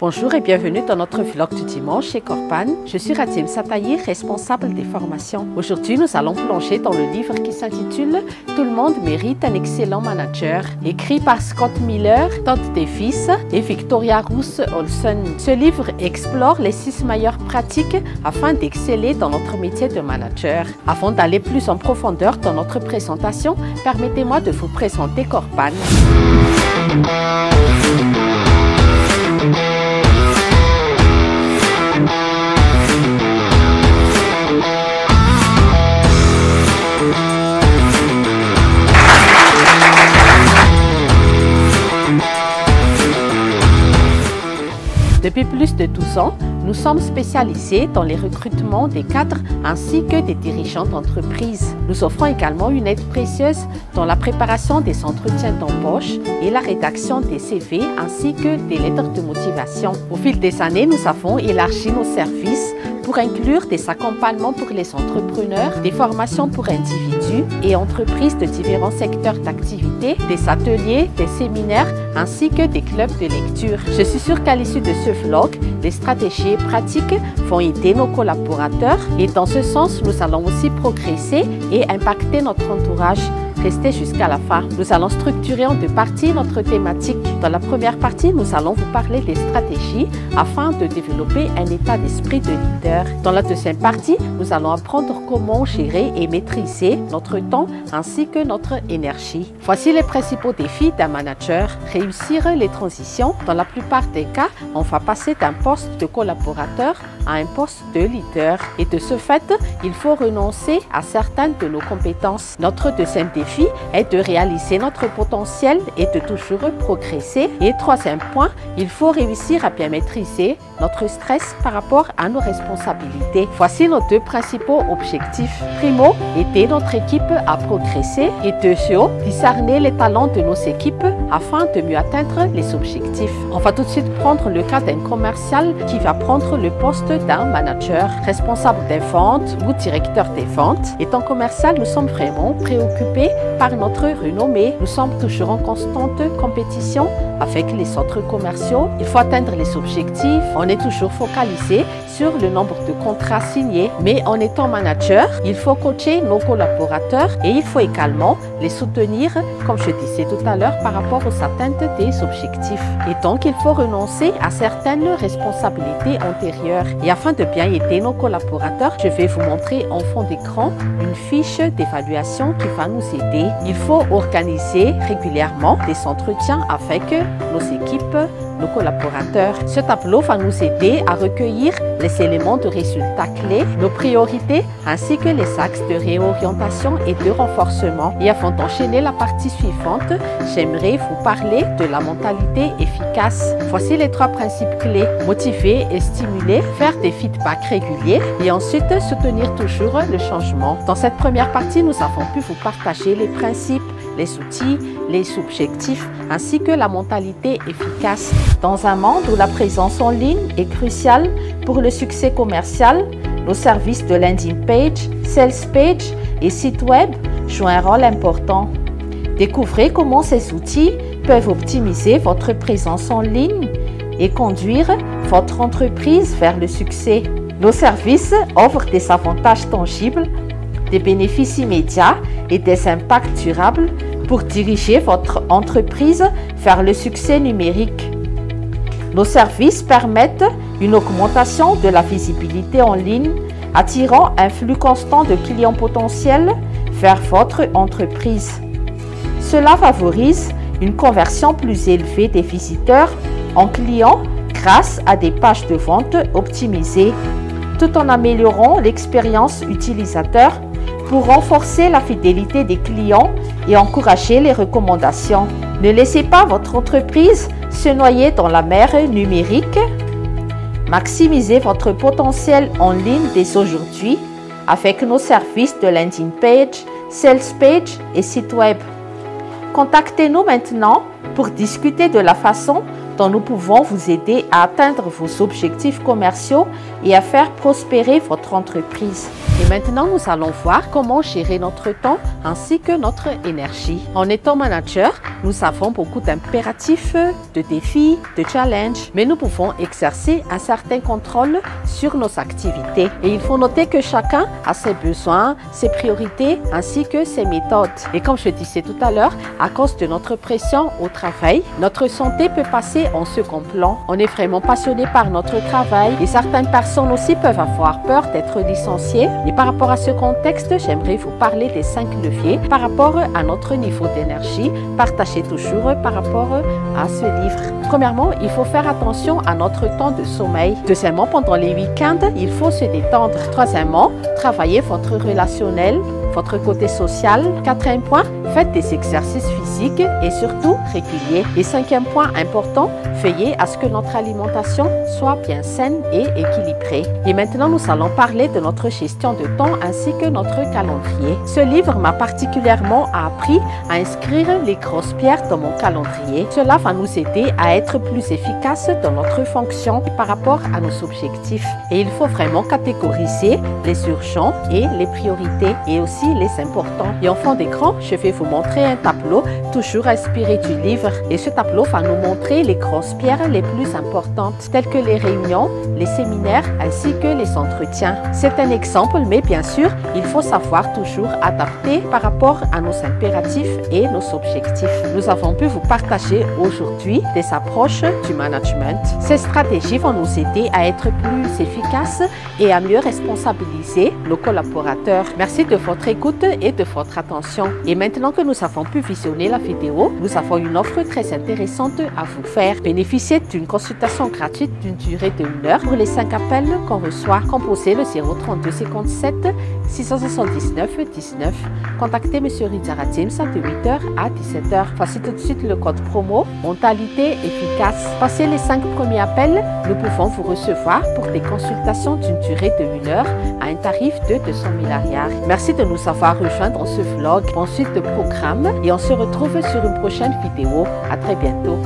Bonjour et bienvenue dans notre vlog du dimanche chez Corpan. Je suis Ratim Satayi, responsable des formations. Aujourd'hui, nous allons plonger dans le livre qui s'intitule « Tout le monde mérite un excellent manager » écrit par Scott Miller, Todd Davis et Victoria Ruth Olson. Ce livre explore les 6 meilleures pratiques afin d'exceller dans notre métier de manager. Avant d'aller plus en profondeur dans notre présentation, permettez-moi de vous présenter Corpan. Depuis plus de 12 ans, nous sommes spécialisés dans les recrutements des cadres ainsi que des dirigeants d'entreprise. Nous offrons également une aide précieuse dans la préparation des entretiens d'embauche et la rédaction des CV ainsi que des lettres de motivation. Au fil des années, nous avons élargi nos services pour inclure des accompagnements pour les entrepreneurs, des formations pour individus et entreprises de différents secteurs d'activité, des ateliers, des séminaires ainsi que des clubs de lecture. Je suis sûre qu'à l'issue de ce vlog, les stratégies et pratiques vont aider nos collaborateurs et dans ce sens, nous allons aussi progresser et impacter notre entourage. Restez jusqu'à la fin. Nous allons structurer en 2 parties notre thématique. Dans la première partie, nous allons vous parler des stratégies afin de développer un état d'esprit de leader. Dans la deuxième partie, nous allons apprendre comment gérer et maîtriser notre temps ainsi que notre énergie. Voici les principaux défis d'un manager. Réussir les transitions. Dans la plupart des cas, on va passer d'un poste de collaborateur à un poste de leader. Et de ce fait, il faut renoncer à certaines de nos compétences. Notre deuxième défi est de réaliser notre potentiel et de toujours progresser. Et troisième point, il faut réussir à bien maîtriser notre stress par rapport à nos responsabilités. Voici nos 2 principaux objectifs. Primo, aider notre équipe à progresser et deuxièmement, discerner les talents de nos équipes afin de mieux atteindre les objectifs. On va tout de suite prendre le cas d'un commercial qui va prendre le poste d'un manager, responsable des ventes ou directeur des ventes. Étant commercial, nous sommes vraiment préoccupés par notre renommée. Nous sommes toujours en constante compétition avec les autres commerciaux. Il faut atteindre les objectifs. On est toujours focalisé sur le nombre de contrats signés. Mais en étant manager, il faut coacher nos collaborateurs et il faut également les soutenir, comme je disais tout à l'heure, par rapport aux atteintes des objectifs. Et donc, il faut renoncer à certaines responsabilités antérieures. Et afin de bien aider nos collaborateurs, je vais vous montrer en fond d'écran une fiche d'évaluation qui va nous aider. Il faut organiser régulièrement des entretiens avec nos équipes, nos collaborateurs. Ce tableau va nous aider à recueillir les éléments de résultats clés, nos priorités, ainsi que les axes de réorientation et de renforcement. Et avant d'enchaîner la partie suivante, j'aimerais vous parler de la mentalité efficace. Voici les 3 principes clés. Motiver et stimuler, faire des feedbacks réguliers et ensuite soutenir toujours le changement. Dans cette première partie, nous avons pu vous partager les principes, les outils, les objectifs ainsi que la mentalité efficace. Dans un monde où la présence en ligne est cruciale pour le succès commercial, nos services de landing page, sales page et site web jouent un rôle important. Découvrez comment ces outils peuvent optimiser votre présence en ligne et conduire votre entreprise vers le succès. Nos services offrent des avantages tangibles, des bénéfices immédiats et des impacts durables pour diriger votre entreprise vers le succès numérique. Nos services permettent une augmentation de la visibilité en ligne, attirant un flux constant de clients potentiels vers votre entreprise. Cela favorise une conversion plus élevée des visiteurs en clients grâce à des pages de vente optimisées, tout en améliorant l'expérience utilisateur pour renforcer la fidélité des clients et encourager les recommandations. Ne laissez pas votre entreprise se noyer dans la mer numérique. Maximisez votre potentiel en ligne dès aujourd'hui avec nos services de landing page, sales page et site web. Contactez-nous maintenant pour discuter de la façon dont nous pouvons vous aider à atteindre vos objectifs commerciaux et à faire prospérer votre entreprise. Et maintenant, nous allons voir comment gérer notre temps ainsi que notre énergie. En étant manager, nous avons beaucoup d'impératifs, de défis, de challenges, mais nous pouvons exercer un certain contrôle sur nos activités. Et il faut noter que chacun a ses besoins, ses priorités ainsi que ses méthodes. Et comme je disais tout à l'heure, à cause de notre pression au travail, notre santé peut passer en second plan. On est vraiment passionné par notre travail et certaines personnes aussi peuvent avoir peur d'être licenciées. Et par rapport à ce contexte, j'aimerais vous parler des 5 leviers par rapport à notre niveau d'énergie, partagés toujours par rapport à ce livre. Premièrement, il faut faire attention à notre temps de sommeil. Deuxièmement, pendant les week-ends, il faut se détendre. Troisièmement, travailler votre relationnel, votre côté social. Quatrième point, faites des exercices physiques et surtout réguliers. Et cinquième point important, veillez à ce que notre alimentation soit bien saine et équilibrée. Et maintenant, nous allons parler de notre gestion de temps ainsi que notre calendrier. Ce livre m'a particulièrement appris à inscrire les grosses pierres dans mon calendrier. Cela va nous aider à être plus efficaces dans notre fonction par rapport à nos objectifs. Et il faut vraiment catégoriser les urgents et les priorités et aussi les importants. Et en fond d'écran, je vais vous montrer un tableau toujours inspiré du livre. Et ce tableau va nous montrer les grosses pierres les plus importantes, telles que les réunions, les séminaires ainsi que les entretiens. C'est un exemple, mais bien sûr, il faut savoir toujours adapter par rapport à nos impératifs et nos objectifs. Nous avons pu vous partager aujourd'hui des approches du management. Ces stratégies vont nous aider à être plus efficaces et à mieux responsabiliser nos collaborateurs. Merci de votre écoute et de votre attention. Et maintenant que nous avons pu visionner la vidéo, nous avons une offre très intéressante à vous faire. Bénéficiez d'une consultation gratuite d'une durée de 1 heure pour les 5 appels qu'on reçoit. Composez le 032 57 679 19. Contactez M. Rizara James de 8h à 17h. Voici tout de suite le code promo Mentalité efficace. Passez les 5 premiers appels, nous pouvons vous recevoir pour des consultations d'une durée de 1 heure à un tarif de 200 000 arrières. Merci de nous avoir rejoints dans ce vlog. Bonne suite de programme et on se retrouve sur une prochaine vidéo. À très bientôt.